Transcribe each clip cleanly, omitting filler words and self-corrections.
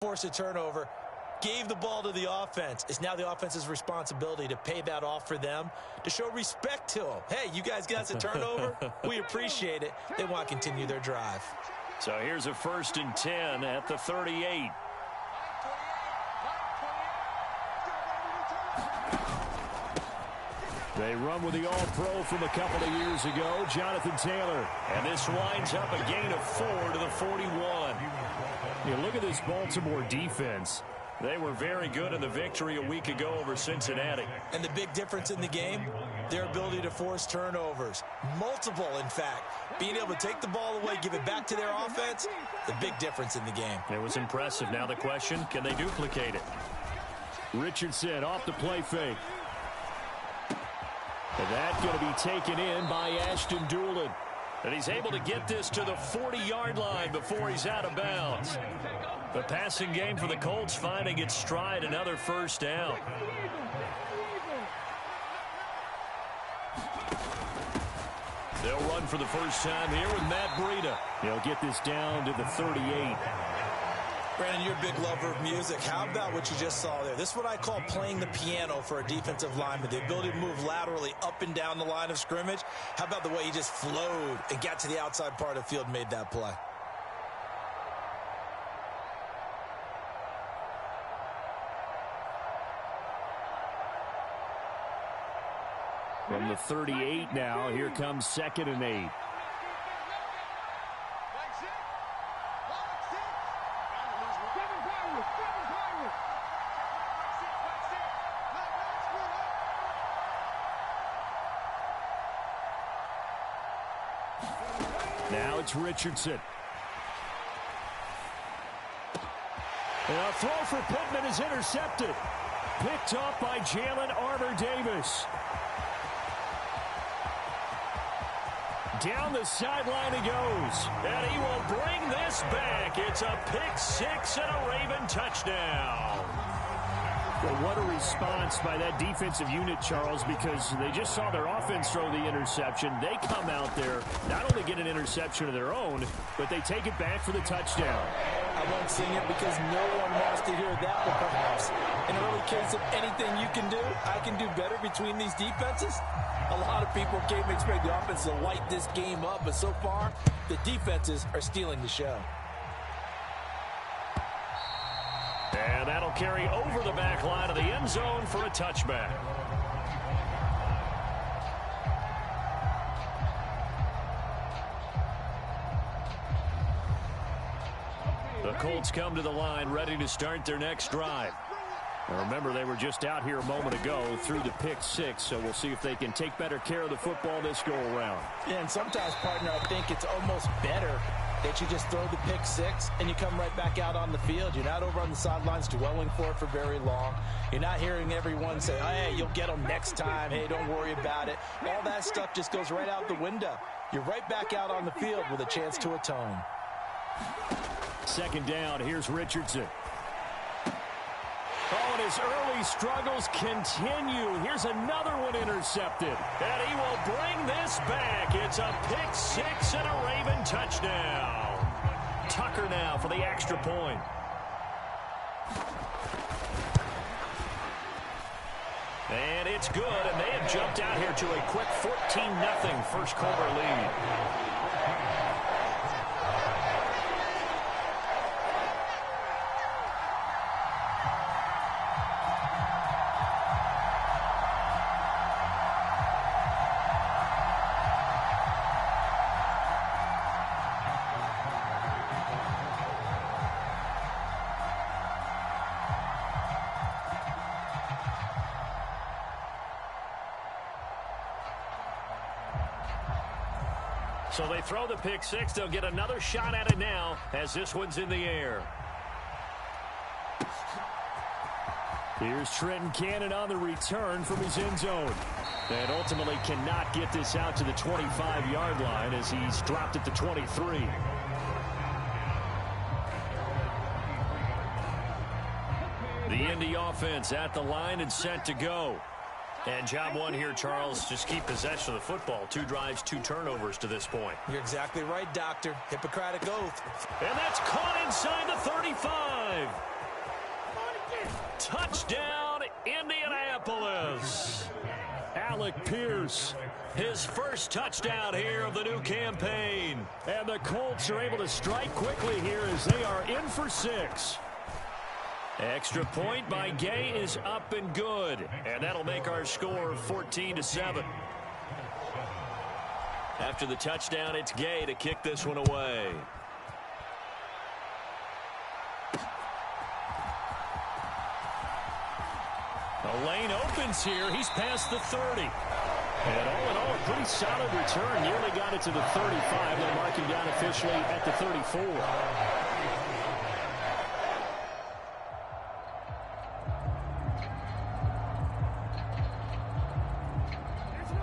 Forced a turnover, gave the ball to the offense. It's now the offense's responsibility to pay that off for them, to show respect to them. Hey, you guys got us a turnover? We appreciate it. They want to continue their drive. So here's a 1st and 10 at the 38. They run with the All-Pro from a couple of years ago, Jonathan Taylor. And this winds up a gain of 4 to the 41. You look at this Baltimore defense. They were very good in the victory a week ago over Cincinnati. And the big difference in the game, their ability to force turnovers. Multiple, in fact. Being able to take the ball away, give it back to their offense, the big difference in the game. It was impressive. Now the question, can they duplicate it? Richardson off the play fake. And that's going to be taken in by Ashton Doolin. And he's able to get this to the 40-yard line before he's out of bounds. The passing game for the Colts finding its stride, another 1st down. They'll run for the first time here with Matt Breida. He'll get this down to the 38. Brandon, you're a big lover of music. How about what you just saw there? This is what I call playing the piano for a defensive lineman. The ability to move laterally up and down the line of scrimmage. How about the way he just flowed and got to the outside part of the field and made that play? From the 38 now, here comes 2nd and 8. Now it's Richardson. And a throw for Pittman is intercepted. Picked up by Jalen Armour-Davis. Down the sideline he goes. And he will bring this back. It's a pick six and a Raven touchdown. Well, what a response by that defensive unit, Charles, because they just saw their offense throw the interception. They come out there, not only get an interception of their own, but they take it back for the touchdown. I won't sing it because no one wants to hear that, but perhaps in an early case of anything you can do, I can do better between these defenses. A lot of people came to expect the offense to light this game up, but so far, the defenses are stealing the show. And that'll carry over the back line of the end zone for a touchback. The Colts come to the line ready to start their next drive. Now remember, they were just out here a moment ago through the pick six, so we'll see if they can take better care of the football this go around. Yeah, and sometimes, partner, I think it's almost better that you just throw the pick six and you come right back out on the field. You're not over on the sidelines dwelling for it for very long. You're not hearing everyone say, hey, you'll get them next time. Hey, don't worry about it. All that stuff just goes right out the window. You're right back out on the field with a chance to atone. Second down, here's Richardson. Oh, and his early struggles continue. Here's another one intercepted. And he will bring this back. It's a pick six and a Raven touchdown. Tucker now for the extra point. And it's good, and they have jumped out here to a quick 14-0 first quarter lead. So they throw the pick six. They'll get another shot at it now as this one's in the air. Here's Trenton Cannon on the return from his end zone. And ultimately cannot get this out to the 25-yard line as he's dropped at the 23. The Indy offense at the line and set to go. And job one here, Charles, just keep possession of the football. 2 drives, 2 turnovers to this point. You're exactly right, Doctor. Hippocratic oath. And that's caught inside the 35. Touchdown, Indianapolis. Alec Pierce, his first touchdown here of the new campaign. And the Colts are able to strike quickly here as they are in for 6. Extra point by Gay is up and good. And that'll make our score 14-7. After the touchdown, it's Gay to kick this one away. The lane opens here. He's past the 30. And all in all, a pretty solid return. Nearly got it to the 35. They'll mark him down officially at the 34.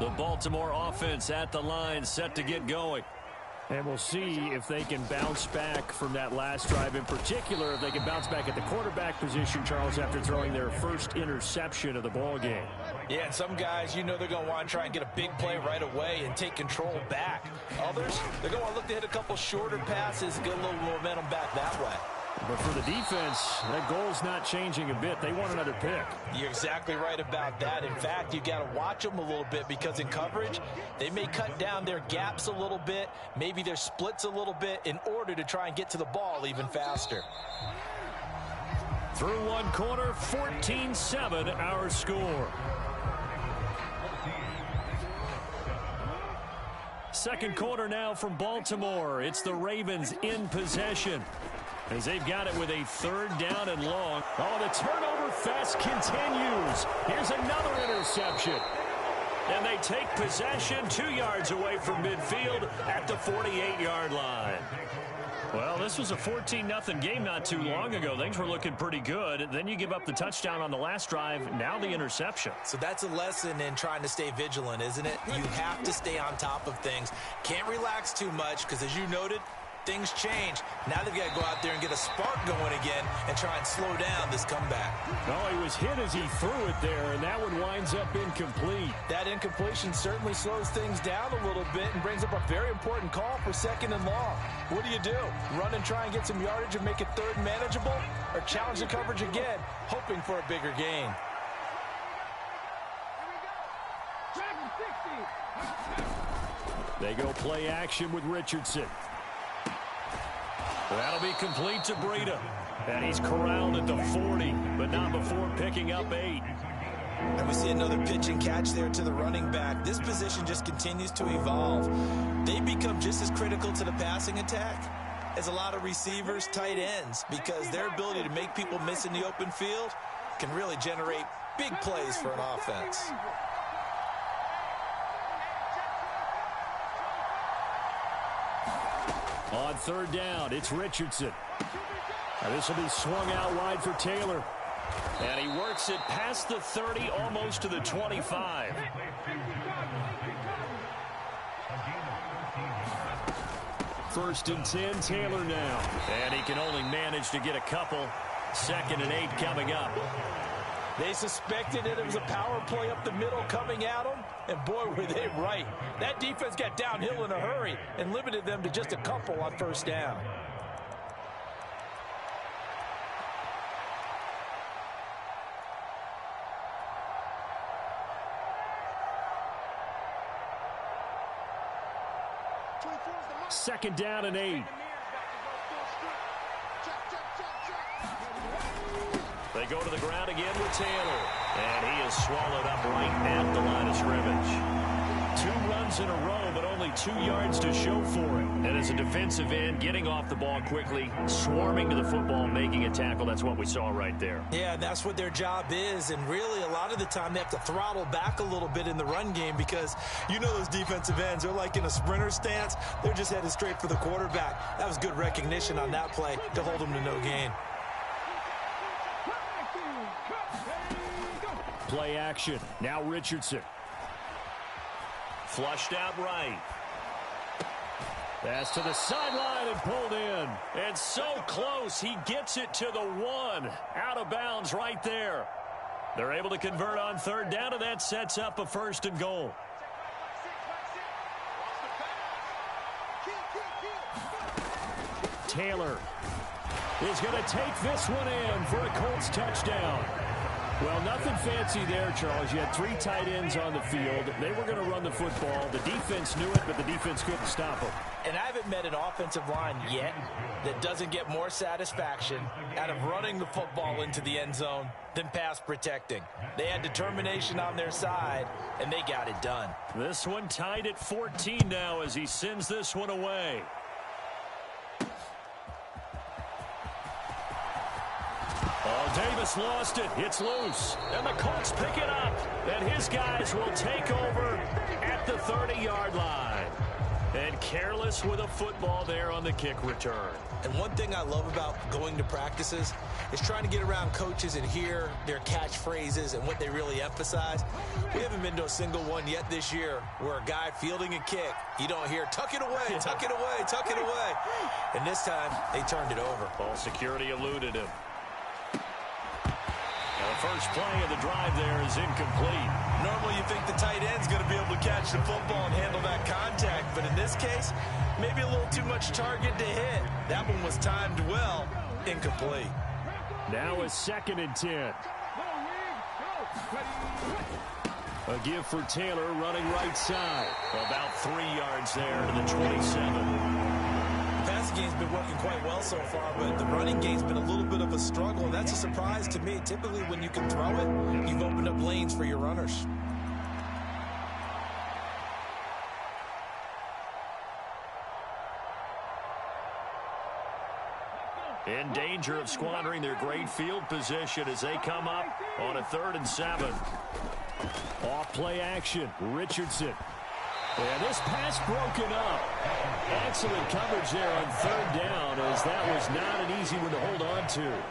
The Baltimore offense at the line, set to get going. And we'll see if they can bounce back from that last drive. In particular, if they can bounce back at the quarterback position, Charles, after throwing their first interception of the ball game. Yeah, and some guys, you know they're going to want to try and get a big play right away and take control back. Others, they're going to look to hit a couple shorter passes and get a little momentum back that way. But for the defense, that goal's not changing a bit. They want another pick. You're exactly right about that. In fact, you got to watch them a little bit because in coverage, they may cut down their gaps a little bit, maybe their splits a little bit in order to try and get to the ball even faster. Through one quarter, 14-7 our score. Second quarter now from Baltimore. It's the Ravens in possession, as they've got it with a 3rd down and long. Oh, the turnover fest continues. Here's another interception. And they take possession 2 yards away from midfield at the 48-yard line. Well, this was a 14-0 game not too long ago. Things were looking pretty good. Then you give up the touchdown on the last drive. Now the interception. So that's a lesson in trying to stay vigilant, isn't it? You have to stay on top of things. Can't relax too much because, as you noted, things change. Now they've got to go out there and get a spark going again and try and slow down this comeback. Oh, he was hit as he threw it there, and that one winds up incomplete. That incompletion certainly slows things down a little bit and brings up a very important call for 2nd and long. What do? Run and try and get some yardage and make it 3rd manageable, or challenge the coverage again, hoping for a bigger gain? They go play action with Richardson. That'll be complete to Breida. And he's corralled at the 40, but not before picking up 8. And we see another pitch and catch there to the running back. This position just continues to evolve. They become just as critical to the passing attack as a lot of receivers, tight ends, because their ability to make people miss in the open field can really generate big plays for an offense. On 3rd down, it's Richardson. Now this will be swung out wide for Taylor. And he works it past the 30, almost to the 25. First and 10, Taylor now. And he can only manage to get a couple. 2nd and 8 coming up. They suspected it was a power play up the middle coming at them, and boy, were they right. That defense got downhill in a hurry and limited them to just a couple on 1st down. Second down and 8. They go to the ground again with Taylor. And he is swallowed up right at the line of scrimmage. 2 runs in a row, but only 2 yards to show for it. And as a defensive end, getting off the ball quickly, swarming to the football, making a tackle. That's what we saw right there. Yeah, that's what their job is. And really, a lot of the time, they have to throttle back a little bit in the run game because you know those defensive ends, they're like in a sprinter stance. They're just headed straight for the quarterback. That was good recognition on that play to hold them to no gain. Play action. Now Richardson. Flushed out right. Pass to the sideline and pulled in. And so close, he gets it to the 1. Out of bounds right there. They're able to convert on third down, and that sets up a 1st and goal. Taylor is going to take this one in for a Colts touchdown. Well, nothing fancy there, Charles. You had 3 tight ends on the field. They were going to run the football. The defense knew it, but the defense couldn't stop them. And I haven't met an offensive line yet that doesn't get more satisfaction out of running the football into the end zone than pass protecting. They had determination on their side, and they got it done. This one tied at 14 now as he sends this one away. Oh, Davis lost it. It's loose. And the Colts pick it up. And his guys will take over at the 30-yard line. And careless with a football there on the kick return. And one thing I love about going to practices is trying to get around coaches and hear their catchphrases and what they really emphasize. We haven't been to a single one yet this year where a guy fielding a kick, you don't hear, tuck it away, tuck it away, tuck it away. And this time, they turned it over. Ball security eluded him. The first play of the drive there is incomplete. Normally you think the tight end's going to be able to catch the football and handle that contact, but in this case, maybe a little too much target to hit. That one was timed well, incomplete. Now a 2nd and 10. A give for Taylor running right side. About 3 yards there to the 27. The passing game's been working quite well so far, but the running game's been a little bit of a struggle, and that's a surprise to me. Typically, when you can throw it, you've opened up lanes for your runners. In danger of squandering their great field position as they come up on a 3rd and 7. Off play action. Richardson. And this pass broken up. Excellent coverage there on 3rd down, as that was not an easy one to hold on to.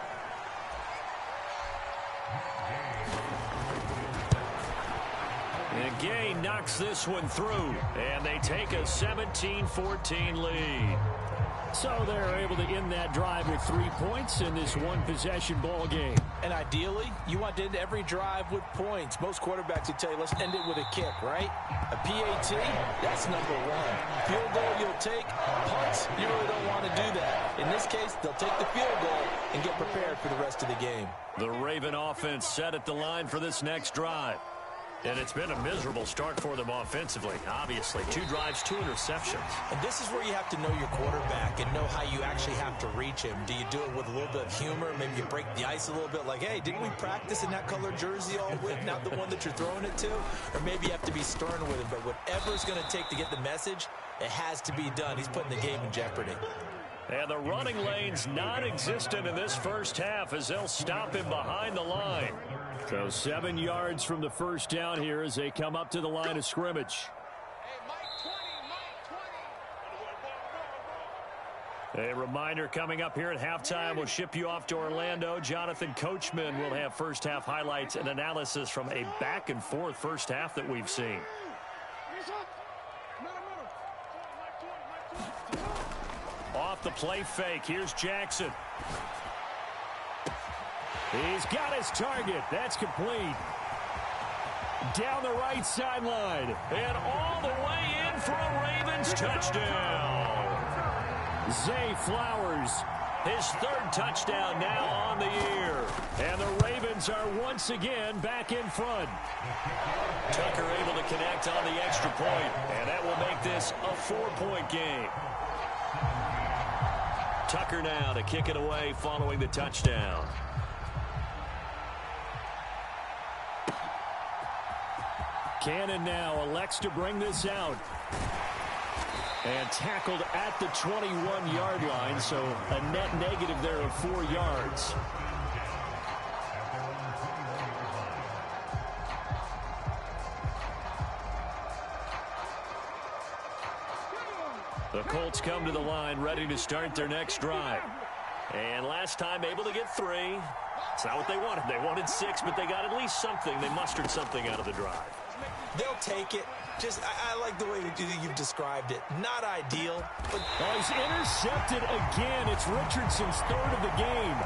And Gay knocks this one through, and they take a 17-14 lead. So they're able to end that drive with 3 points in this one-possession ball game. And ideally, you want to end every drive with points. Most quarterbacks would tell you, let's end it with a kick, right? A PAT, that's number 1. Field goal you'll take. Punts, you really don't want to do that. In this case, they'll take the field goal and get prepared for the rest of the game. The Raven offense set at the line for this next drive. And it's been a miserable start for them offensively, obviously. 2 drives, 2 interceptions. And this is where you have to know your quarterback and know how you actually have to reach him. Do you do it with a little bit of humor? Maybe you break the ice a little bit like, hey, didn't we practice in that colored jersey all week, not the one that you're throwing it to? Or maybe you have to be stern with him. But whatever it's going to take to get the message, it has to be done. He's putting the game in jeopardy. And the running lane's non-existent in this first half as they'll stop him behind the line. So 7 yards from the first down here as they come up to the line of scrimmage. A reminder coming up here at halftime, we'll ship you off to Orlando. Jonathan Coachman will have first half highlights and analysis from a back-and-forth first half that we've seen. Off the play fake, here's Jackson. He's got his target. That's complete. Down the right sideline. And all the way in for a Ravens touchdown. Zay Flowers, his 3rd touchdown now on the year. And the Ravens are once again back in front. Tucker able to connect on the extra point, and that will make this a 4-point game. Tucker now to kick it away following the touchdown. Cannon now elects to bring this out. And tackled at the 21-yard line, so a net negative there of 4 yards. The Colts come to the line ready to start their next drive. And last time able to get 3. It's not what they wanted. They wanted 6, but they got at least something. They mustered something out of the drive. They'll take it. Just, I like the way you've described it. Not ideal, but... Oh, he's intercepted again. It's Richardson's 3rd of the game.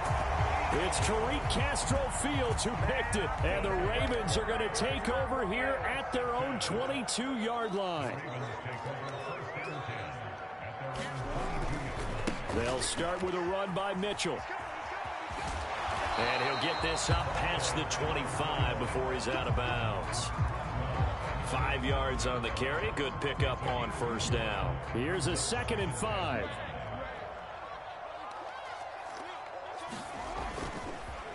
It's Tariq Castro Fields who picked it, and the Ravens are going to take over here at their own 22-yard line. They'll start with a run by Mitchell. And he'll get this up past the 25 before he's out of bounds. 5 yards on the carry. Good pickup on first down. Here's a 2nd and 5.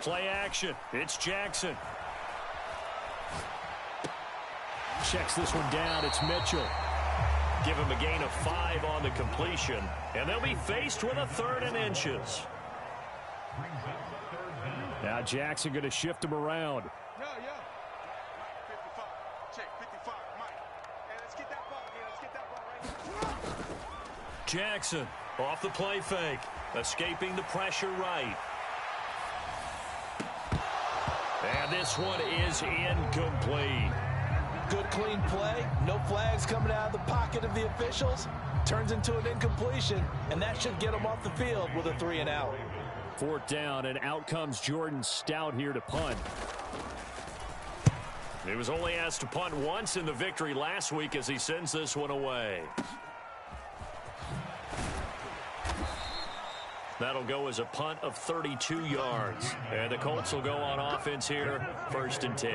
Play action. It's Jackson. Checks this one down. It's Mitchell. Give him a gain of 5 on the completion. And they'll be faced with a 3rd and inches. Now Jackson going to shift him around. Yo. 55. Check 55. Mike. Hey, let's get that ball here. Let's get that ball right here. Jackson off the play fake. Escaping the pressure right. And this one is incomplete. Good clean play. No flags coming out of the pocket of the officials. Turns into an incompletion, and that should get them off the field with a 3 and out. 4th down, and out comes Jordan Stout here to punt. He was only asked to punt once in the victory last week as he sends this one away. That'll go as a punt of 32 yards. And the Colts will go on offense here, 1st and 10.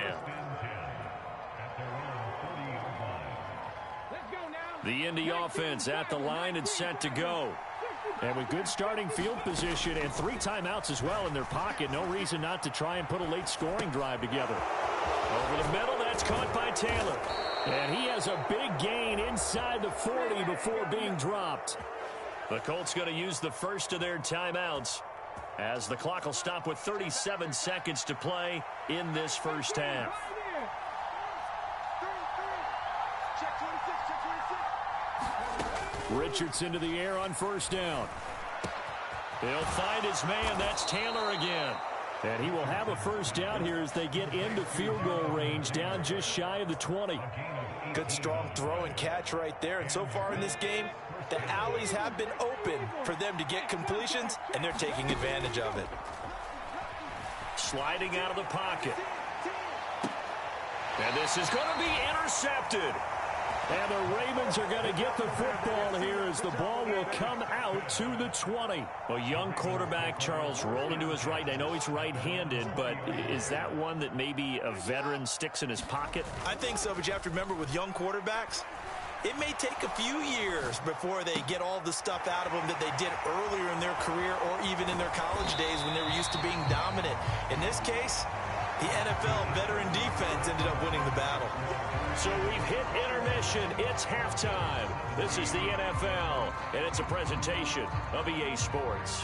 The Indy offense at the line and set to go. And with good starting field position and 3 timeouts as well in their pocket, no reason not to try and put a late scoring drive together. Over the middle, that's caught by Taylor. And he has a big gain inside the 40 before being dropped. The Colts going to use the first of their timeouts as the clock will stop with 37 seconds to play in this first half. Richards into the air on first down. He'll find his man. That's Taylor again. And he will have a first down here as they get into field goal range, down just shy of the 20. Good strong throw and catch right there. And so far in this game, the alleys have been open for them to get completions, and they're taking advantage of it. Sliding out of the pocket. And this is going to be intercepted. And the Ravens are going to get the football here as the ball will come out to the 20. A young quarterback, Charles, rolling to his right. I know he's right-handed, but is that one that maybe a veteran sticks in his pocket? I think so, but you have to remember with young quarterbacks, it may take a few years before they get all the stuff out of them that they did earlier in their career or even in their college days when they were used to being dominant. In this case, the NFL veteran defense ended up winning the battle. So we've hit intermission. It's halftime. This is the NFL, and it's a presentation of EA Sports.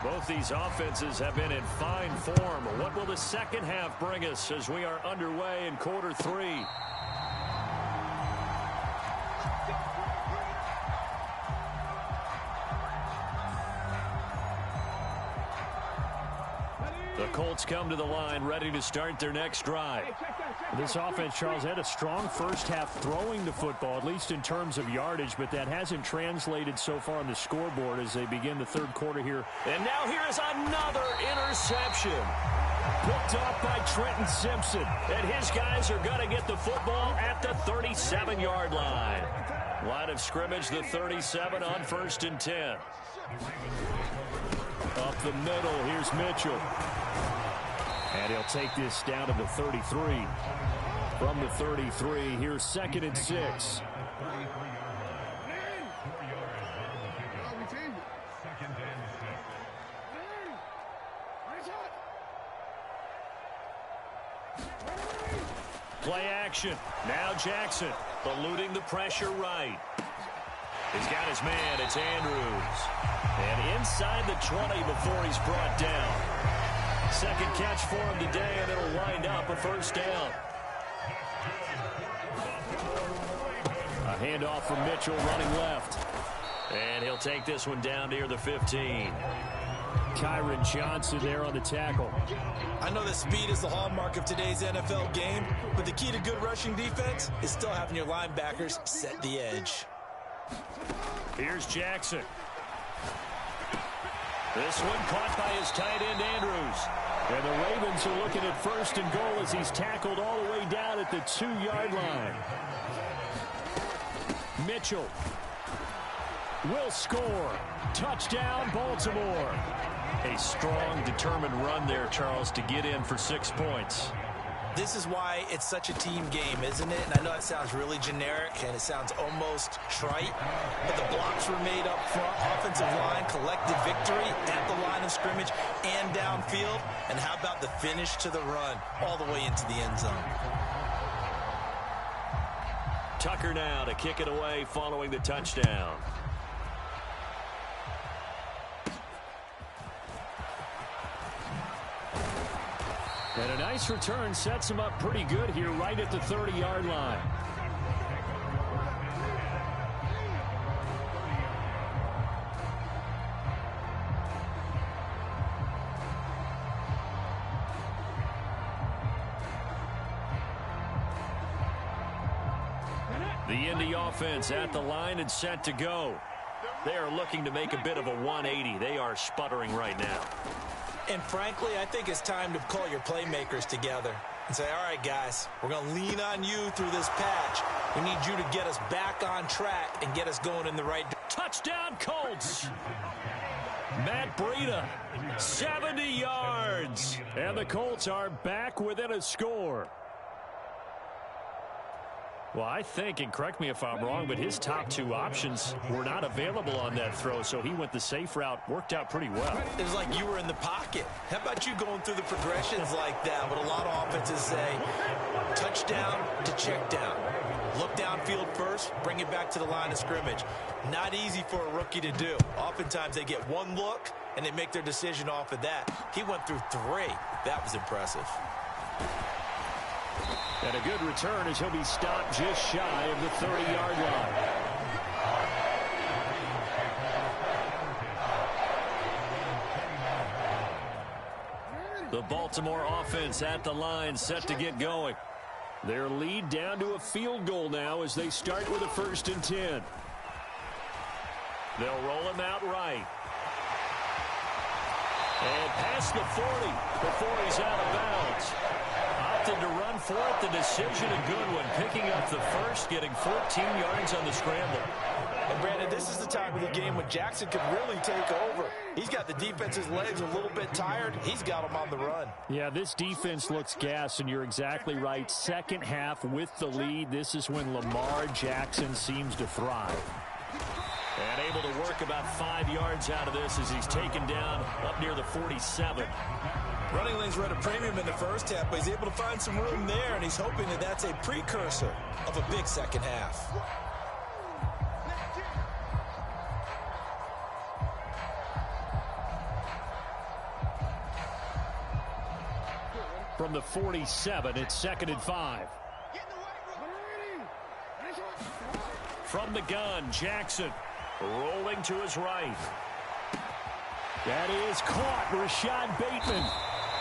Both these offenses have been in fine form. What will the second half bring us as we are underway in quarter 3? The Colts come to the line ready to start their next drive. This offense, Charles, had a strong first half throwing the football, at least in terms of yardage, but that hasn't translated so far on the scoreboard as they begin the third quarter here. And now here is another interception. Picked off by Trenton Simpson. And his guys are going to get the football at the 37-yard line. Line of scrimmage, the 37 on 1st and 10. Up the middle, here's Mitchell. And he'll take this down to the 33. From the 33, here's 2nd and 6. Play action. Now Jackson eluding the pressure right. He's got his man. It's Andrews. And inside the 20 before he's brought down. Second catch for him today, and it'll wind up a first down. A handoff from Mitchell running left. And he'll take this one down near the 15. Kyron Johnson there on the tackle. I know that speed is the hallmark of today's NFL game, but the key to good rushing defense is still having your linebackers set the edge. Here's Jackson. This one caught by his tight end, Andrews. And the Ravens are looking at 1st and goal as he's tackled all the way down at the 2-yard line. Mitchell will score. Touchdown, Baltimore. A strong, determined run there, Charles, to get in for 6 points. This is why it's such a team game, isn't it? And I know it sounds really generic and it sounds almost trite, but the blocks were made up front, offensive line, collective victory at the line of scrimmage and downfield. And how about the finish to the run all the way into the end zone? Tucker now to kick it away following the touchdown. And a nice return sets him up pretty good here right at the 30-yard line. The Indy offense at the line and set to go. They are looking to make a bit of a 180. They are sputtering right now. And frankly, I think it's time to call your playmakers together and say, all right, guys, we're going to lean on you through this patch. We need you to get us back on track and get us going in the right direction. Touchdown, Colts. Matt Breida, 70 yards. And the Colts are back within a score. Well, I think, and correct me if I'm wrong, but his top 2 options were not available on that throw, so he went the safe route. Worked out pretty well. It was like you were in the pocket. How about you going through the progressions like that? But a lot of offenses say touchdown to check down. Look downfield first, bring it back to the line of scrimmage. Not easy for a rookie to do. Oftentimes they get one look, and they make their decision off of that. He went through 3. That was impressive. And a good return as he'll be stopped just shy of the 30-yard line. The Baltimore offense at the line set to get going. Their lead down to a field goal now as they start with a 1st and 10. They'll roll him out right. And past the 40 before he's out of bounds. Opted to run for it. The decision a good one. Picking up the 1st, getting 14 yards on the scramble. And Brandon, this is the time of the game when Jackson could really take over. He's got the defense's legs a little bit tired. He's got them on the run. Yeah, this defense looks gassed, and you're exactly right. Second half with the lead. This is when Lamar Jackson seems to thrive. And able to work about 5 yards out of this as he's taken down up near the 47. Running lanes were at a premium in the first half, but he's able to find some room there, and he's hoping that that's a precursor of a big second half. From the 47, it's 2nd and 5. From the gun, Jackson rolling to his right. That is caught, Rashad Bateman.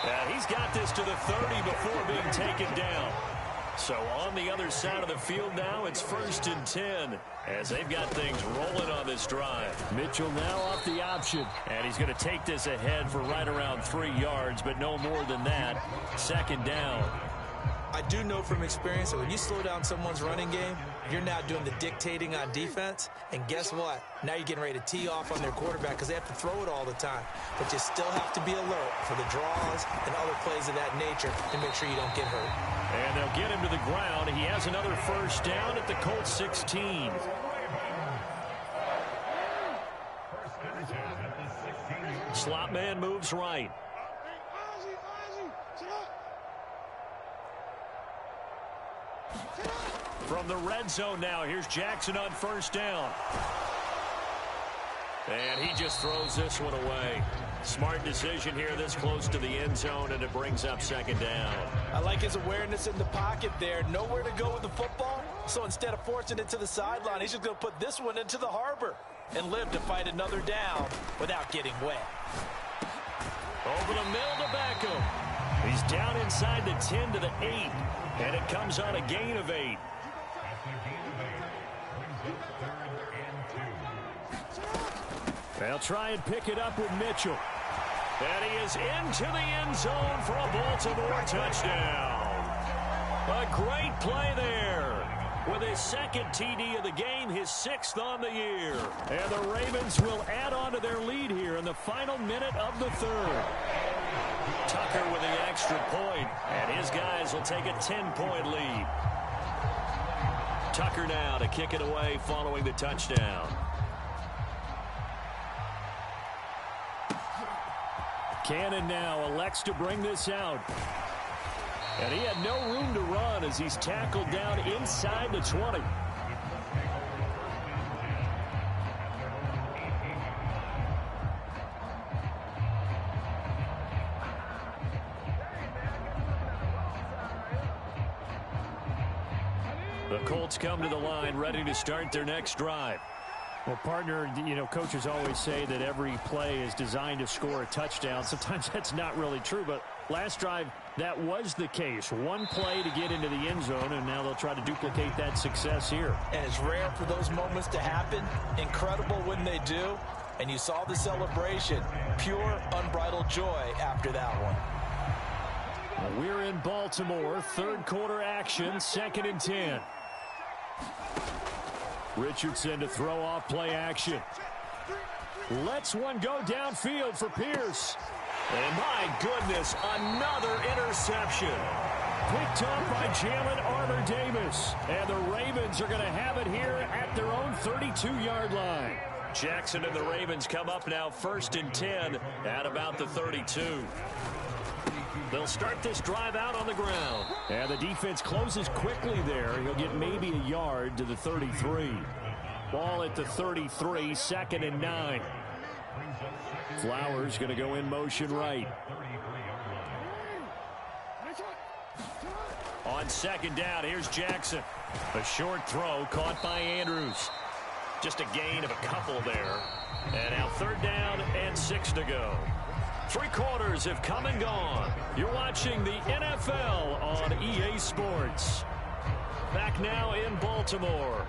And he's got this to the 30 before being taken down. So on the other side of the field now, it's 1st and 10 as they've got things rolling on this drive. Mitchell now off the option. And he's going to take this ahead for right around 3 yards, but no more than that. 2nd down. I do know from experience that when you slow down someone's running game, you're now doing the dictating on defense. And guess what? Now you're getting ready to tee off on their quarterback because they have to throw it all the time. But you still have to be alert for the draws and other plays of that nature to make sure you don't get hurt. And they'll get him to the ground. He has another 1st down at the Colts 16. Slot man moves right. From the red zone now, here's Jackson on 1st down. And he just throws this one away. Smart decision here this close to the end zone, and it brings up 2nd down. I like his awareness in the pocket there. Nowhere to go with the football. So instead of forcing it to the sideline, he's just going to put this one into the harbor and live to fight another down without getting wet. Over the middle to Beckham. He's down inside the 10 to the 8. And it comes on a gain of 8. They'll try and pick it up with Mitchell. And he is into the end zone for a Baltimore touchdown. A great play there. With his second TD of the game, his 6th on the year. And the Ravens will add on to their lead here in the final minute of the 3rd. Tucker with the extra point, and his guys will take a 10-point lead. Tucker now to kick it away following the touchdown. Cannon now elects to bring this out. And he had no room to run as he's tackled down inside the 20. The Colts come to the line ready to start their next drive. Well, partner, you know, coaches always say that every play is designed to score a touchdown. Sometimes that's not really true, but last drive, that was the case. One play to get into the end zone, and now they'll try to duplicate that success here. And it's rare for those moments to happen. Incredible when they do. And you saw the celebration. Pure, unbridled joy after that one. Well, we're in Baltimore. 3rd quarter action, 2nd and 10. Richardson to throw off play action. Lets one go downfield for Pierce. And my goodness, another interception. Picked up by Jalen Armour-Davis. And the Ravens are going to have it here at their own 32-yard line. Jackson and the Ravens come up now 1st and 10 at about the 32. They'll start this drive out on the ground. And the defense closes quickly there. He'll get maybe a yard to the 33. Ball at the 33, 2nd and 9. Flowers going to go in motion right. On 2nd down, here's Jackson. A short throw caught by Andrews. Just a gain of a couple there. And now 3rd down and 6 to go. 3 quarters have come and gone. You're watching the NFL on EA Sports. Back now in Baltimore.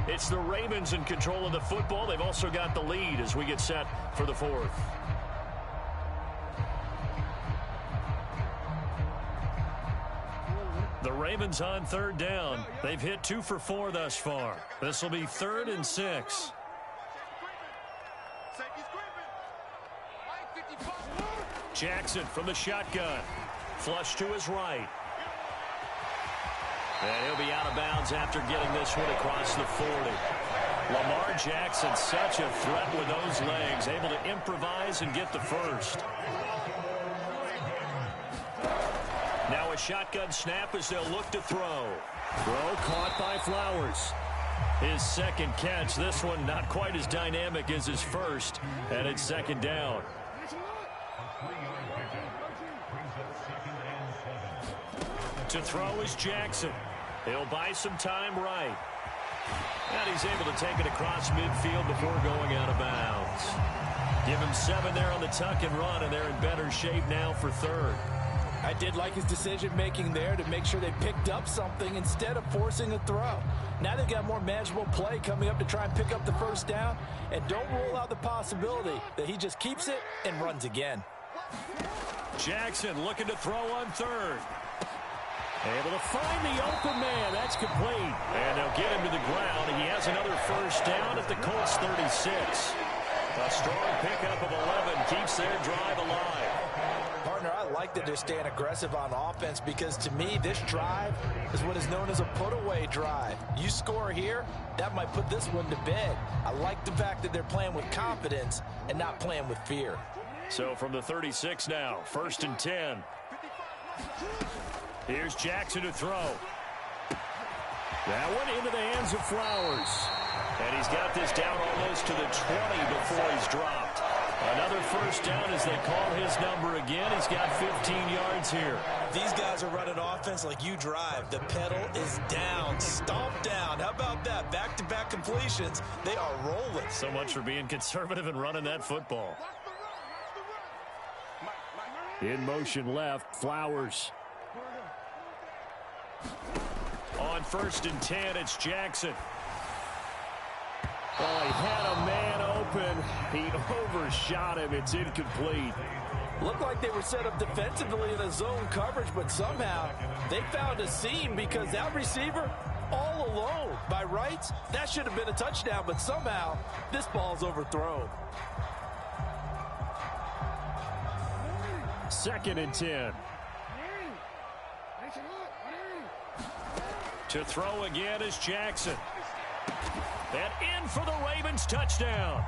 It's the Ravens in control of the football. They've also got the lead as we get set for the 4th. The Ravens on 3rd down. They've hit 2 for 4 thus far. This will be 3rd and 6. Jackson from the shotgun. Flush to his right. And he'll be out of bounds after getting this one across the 40. Lamar Jackson, such a threat with those legs, able to improvise and get the first. Now a shotgun snap as they'll look to throw. Throw caught by Flowers. His 2nd catch. This one not quite as dynamic as his first. And it's 2nd down. To throw is Jackson. He'll buy some time right. And he's able to take it across midfield before going out of bounds. Give him 7 there on the tuck and run, and they're in better shape now for 3rd. I did like his decision-making there to make sure they picked up something instead of forcing a throw. Now they've got more manageable play coming up to try and pick up the 1st down. And don't rule out the possibility that he just keeps it and runs again. Jackson looking to throw on 3rd. Able to find the open man. That's complete. And they'll get him to the ground. He has another 1st down at the Colts 36. A strong pickup of 11 keeps their drive alive. Partner, I like that they're staying aggressive on offense because to me, this drive is what is known as a put-away drive. You score here, that might put this one to bed. I like the fact that they're playing with confidence and not playing with fear. So from the 36 now, 1st and 10. Here's Jackson to throw. That one into the hands of Flowers. And he's got this down almost to the 20 before he's dropped. Another 1st down as they call his number again. He's got 15 yards here. These guys are running offense like you drive. The pedal is down, stomp down. How about that? Back-to-back completions. They are rolling. So much for being conservative and running that football. In motion left, Flowers. On 1st and 10, it's Jackson. Oh, he had a man open. He overshot him. It's incomplete. Looked like they were set up defensively in a zone coverage, but somehow they found a seam because that receiver all alone. By rights, that should have been a touchdown, but somehow this ball's overthrown. 2nd and 10. To throw again is Jackson. And in for the Ravens touchdown.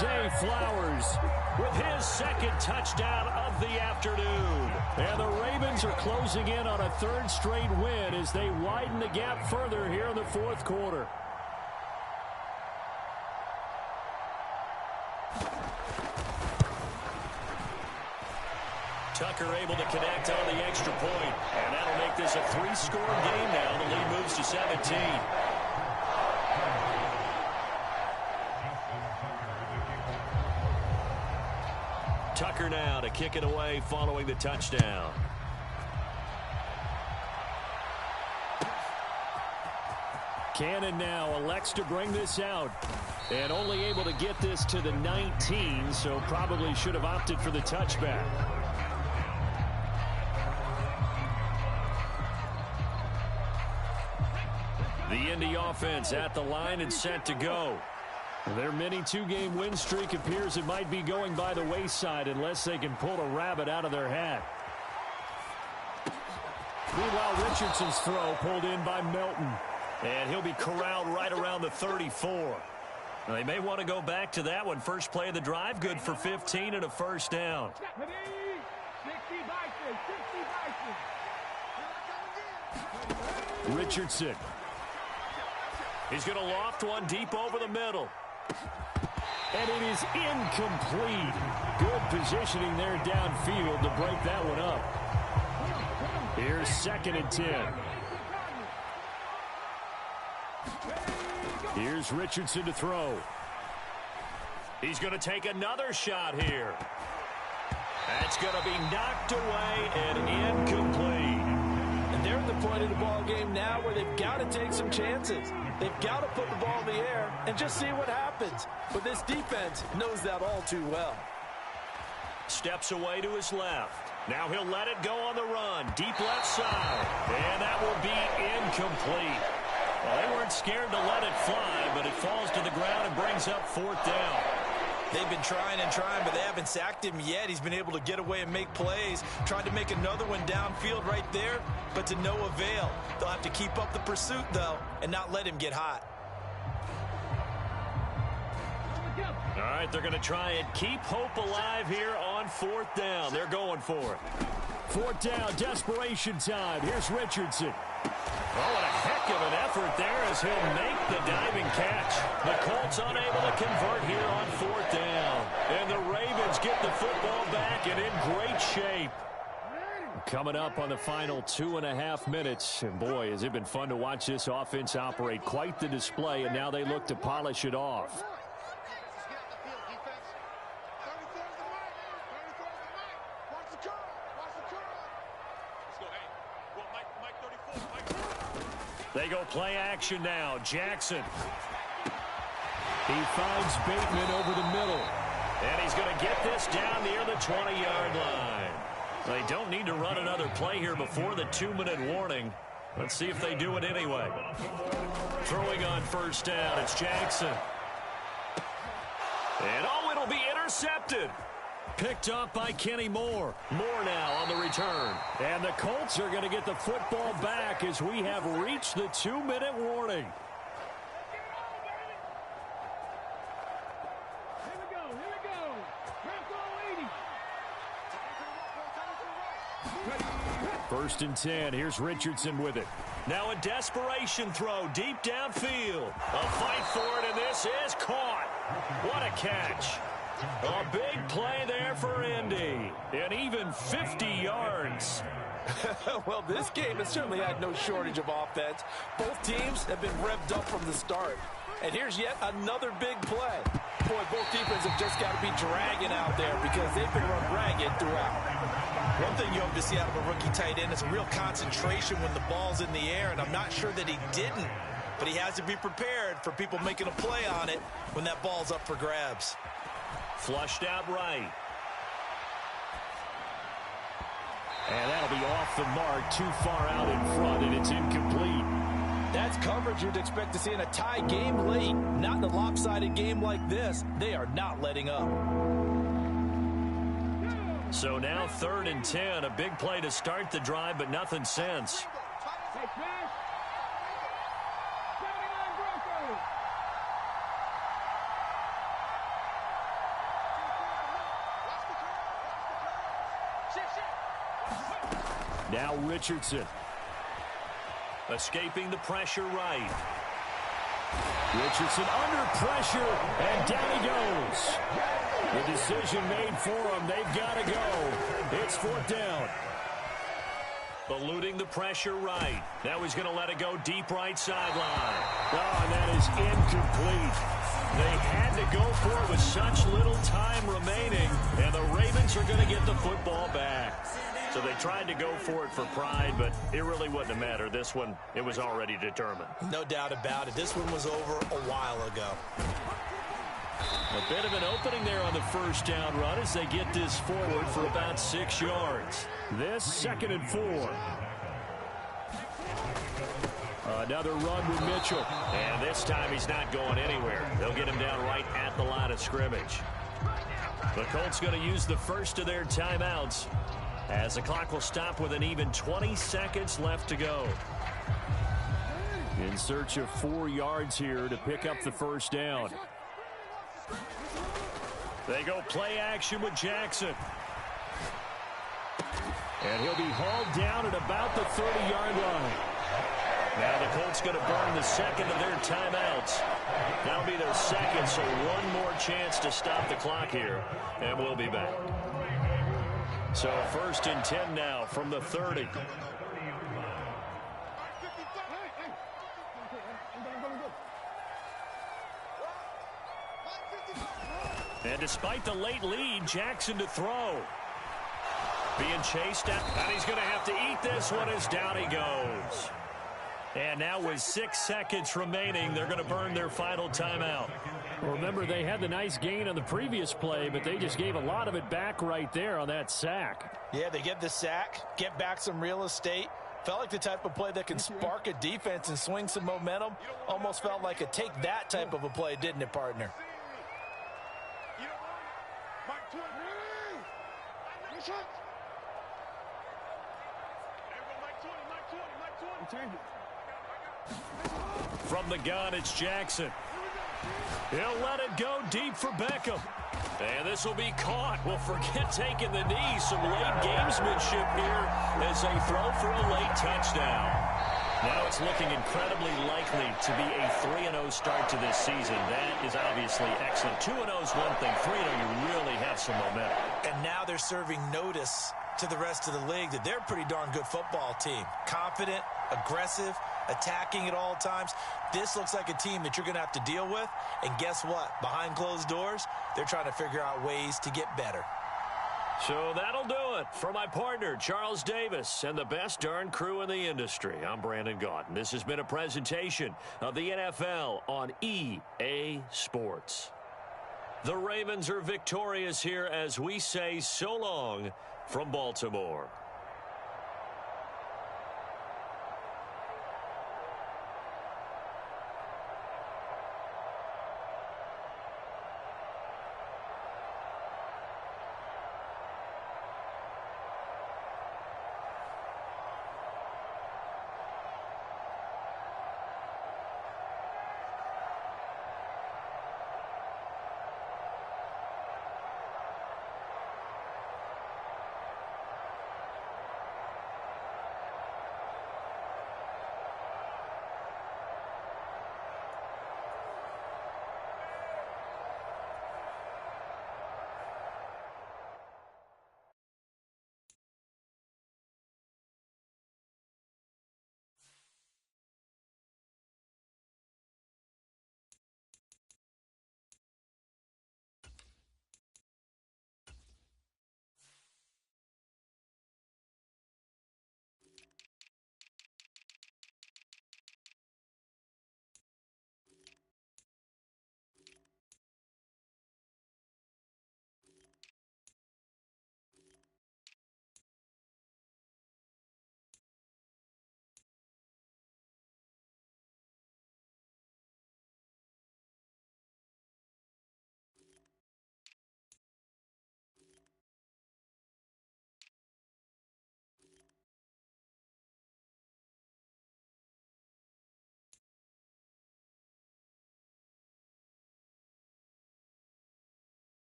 Zay Flowers With his 2nd touchdown of the afternoon. And the Ravens are closing in on a 3rd straight win as they widen the gap further here in the 4th quarter. Tucker able to connect on the extra point. And that'll make this a 3-score game now. The lead moves to 17. Tucker now to kick it away following the touchdown. Cannon now elects to bring this out. And only able to get this to the 19, so probably should have opted for the touchback. The Indy offense at the line and set to go. Their mini 2-game win streak appears it might be going by the wayside unless they can pull a rabbit out of their hat. Meanwhile, Richardson's throw pulled in by Melton. And he'll be corralled right around the 34. Now, they may want to go back to that one. First play of the drive, good for 15 and a 1st down. Richardson. He's going to loft one deep over the middle. And it is incomplete. Good positioning there downfield to break that one up. Here's 2nd and 10. Here's Richardson to throw. He's going to take another shot here. That's going to be knocked away and incomplete. And they're at the point of the ball game now where they've got to take some chances. They've got to put the ball in the air and just see what happens. But this defense knows that all too well. Steps away to his left. Now he'll let it go on the run. Deep left side. And that will be incomplete. Well, they weren't scared to let it fly, but it falls to the ground and brings up 4th down. They've been trying and trying, but they haven't sacked him yet. He's been able to get away and make plays. Tried to make another one downfield right there, but to no avail. They'll have to keep up the pursuit, though, and not let him get hot. All right, they're going to try and keep hope alive here on 4th down. They're going for it. 4th down, desperation time. Here's Richardson. Oh, what a heck of an effort there as he'll make the diving catch. The Colts unable to convert here on 4th down. And the Ravens get the football back and in great shape. Coming up on the final 2.5 minutes. And boy, has it been fun to watch this offense operate. Quite the display, and now they look to polish it off. They go play action now. Jackson. He finds Bateman over the middle. And he's going to get this down near the 20-yard line. They don't need to run another play here before the 2-minute warning. Let's see if they do it anyway. Throwing on 1st down, it's Jackson. And oh, it'll be intercepted. Picked up by Kenny Moore. Moore now on the return. And the Colts are going to get the football back as we have reached the 2-minute warning. First and 10. Here's Richardson with it. Now a desperation throw deep downfield. A fight for it, and this is caught. What a catch. A big play there for Indy. And even 50 yards. Well, this game has certainly had no shortage of offense. Both teams have been revved up from the start. And here's yet another big play. Boy, both defenses have just got to be dragging out there because they've been run ragged throughout. One thing you hope to see out of a rookie tight end is a real concentration when the ball's in the air, and I'm not sure that he didn't, but he has to be prepared for people making a play on it when that ball's up for grabs. Flushed out right. And that'll be off the mark, too far out in front, and it's incomplete. That's coverage you'd expect to see in a tie game late. Not in a lopsided game like this. They are not letting up. So now 3rd and 10. A big play to start the drive, but nothing since. Now Richardson. Escaping the pressure right. Richardson under pressure, and down he goes. The decision made for him. They've got to go. It's 4th down. Eluding the pressure right. Now he's going to let it go deep right sideline. Oh, and that is incomplete. They had to go for it with such little time remaining, and the Ravens are going to get the football back. So they tried to go for it for pride, but it really wouldn't have mattered. This one, it was already determined. No doubt about it. This one was over a while ago. A bit of an opening there on the first down run as they get this forward for about 6 yards. This 2nd and 4. Another run with Mitchell. And this time he's not going anywhere. They'll get him down right at the line of scrimmage. The Colts going to use the first of their timeouts as the clock will stop with an even 20 seconds left to go. In search of 4 yards here to pick up the first down. They go play action with Jackson. And he'll be hauled down at about the 30-yard line. Now the Colts going to burn the second of their timeouts. That'll be their second, so one more chance to stop the clock here, and we'll be back. So 1st and 10 now from the 30. And despite the late lead, Jackson to throw. Being chased out, and he's going to have to eat this one as down he goes. And now with 6 seconds remaining, they're going to burn their final timeout. Well, remember, they had the nice gain on the previous play, but they just gave a lot of it back right there on that sack. Yeah, they get the sack, get back some real estate. Felt like the type of play that can spark a defense and swing some momentum. Almost felt like a take that type of a play, didn't it, partner? From the gun, it's Jackson. He'll let it go deep for Beckham. And this will be caught. Well, forget taking the knee. Some late gamesmanship here as they throw for a late touchdown. Now it's looking incredibly likely to be a 3-0 start to this season. That is obviously excellent. 2-0 is one thing. 3-0, you really have some momentum. And now they're serving notice to the rest of the league that they're a pretty darn good football team. Confident, aggressive, attacking at all times. This looks like a team that you're going to have to deal with. And guess what? Behind closed doors, they're trying to figure out ways to get better. So that'll do it for my partner, Charles Davis, and the best darn crew in the industry. I'm Brandon Gaudin. This has been a presentation of the NFL on EA Sports. The Ravens are victorious here as we say so long from Baltimore.